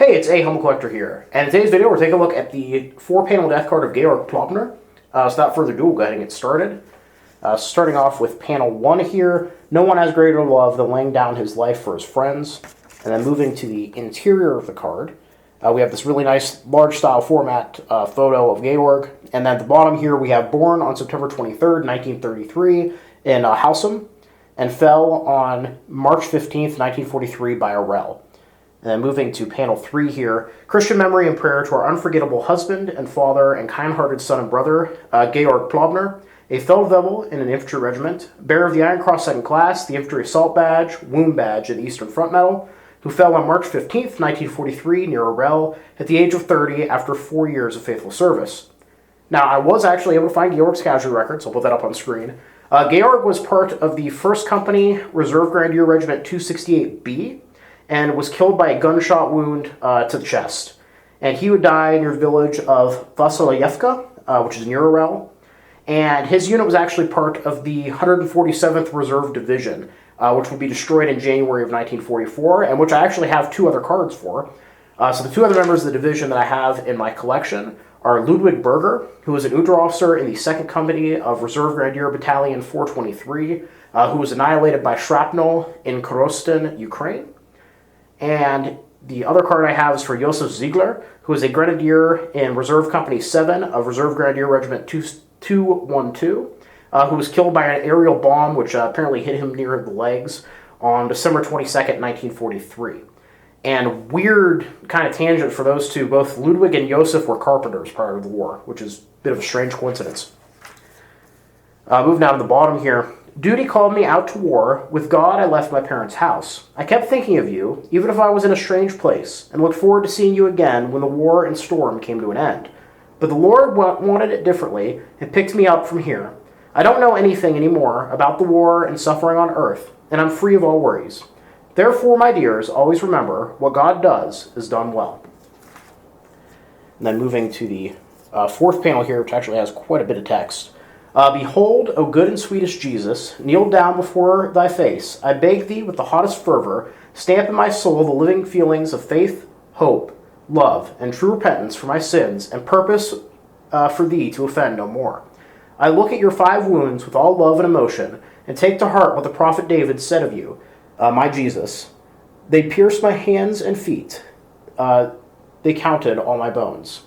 Hey, it's A Humble Collector here, and in today's video we're taking a look at the 4-panel death card of Georg Plobner. So without further ado, we'll go ahead and get started. Starting off with panel 1 here, no one has greater love than laying down his life for his friends. And then moving to the interior of the card, we have this really nice large style format photo of Georg. And then at the bottom here we have born on September 23rd, 1933 in Husum, and fell on March 15th, 1943 by Orel. And then moving to panel 3 here, Christian memory and prayer to our unforgettable husband and father and kind-hearted son and brother, Georg Plobner, a Feldwebel in an infantry regiment, bearer of the Iron Cross 2nd Class, the Infantry Assault Badge, Wound Badge, and the Eastern Front Medal, who fell on March 15th, 1943 near Orel at the age of 30 after 4 years of faithful service. Now, I was actually able to find Georg's casualty record, so I'll put that up on screen. Georg was part of the 1st Company, Reserve Grenadier Regiment 268B, and was killed by a gunshot wound to the chest. And he would die near the village of Vasil'yevka, which is near Orel. And his unit was actually part of the 147th Reserve Division, which would be destroyed in January of 1944, and which I actually have 2 other cards for. So the 2 other members of the division that I have in my collection are Ludwig Berger, who was an Unterofficer in the 2nd Company of Reserve Grenadier Battalion 423, who was annihilated by shrapnel in Korostin, Ukraine. And the other card I have is for Josef Ziegler, who is a Grenadier in Reserve Company 7 of Reserve Grenadier Regiment 212, who was killed by an aerial bomb which apparently hit him near the legs on December 22nd, 1943. And weird kind of tangent for those two, both Ludwig and Josef were carpenters prior to the war, which is a bit of a strange coincidence. Moving down to the bottom here. Duty called me out to war. With God, I left my parents' house. I kept thinking of you, even if I was in a strange place, and looked forward to seeing you again when the war and storm came to an end. But the Lord wanted it differently and picked me up from here. I don't know anything anymore about the war and suffering on earth, and I'm free of all worries. Therefore, my dears, always remember, what God does is done well. And then moving to the 4th panel here, which actually has quite a bit of text. Behold, O good and sweetest Jesus, kneel down before thy face. I beg thee with the hottest fervor, stamp in my soul the living feelings of faith, hope, love, and true repentance for my sins, and purpose for thee to offend no more. I look at your 5 wounds with all love and emotion, and take to heart what the prophet David said of you, my Jesus. They pierced my hands and feet. They counted all my bones.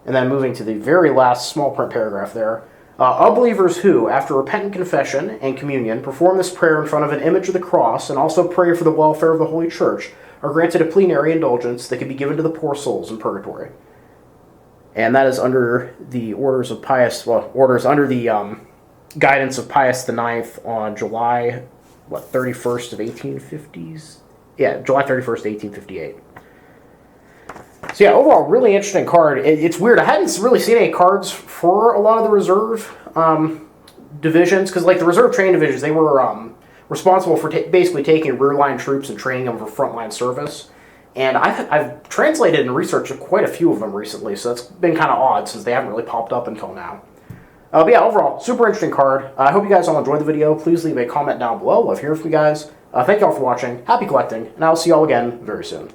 And then moving to the very last small print paragraph there. All believers who, after repentant confession and communion, perform this prayer in front of an image of the cross and also pray for the welfare of the Holy Church are granted a plenary indulgence that can be given to the poor souls in purgatory. And that is under the orders of Pius, orders under the guidance of Pius IX on July, 31st of 1850s? Yeah, July 31st, 1858. So yeah, overall, really interesting card. It's weird. I hadn't really seen any cards for a lot of the reserve divisions, because like the reserve training divisions, they were responsible for basically taking rear line troops and training them for frontline service. And I've translated and researched quite a few of them recently, so that's been kind of odd since they haven't really popped up until now. But yeah, overall, super interesting card. I hope you guys all enjoyed the video. Please leave a comment down below. Love hearing from you guys. Thank you all for watching. Happy collecting, and I'll see you all again very soon.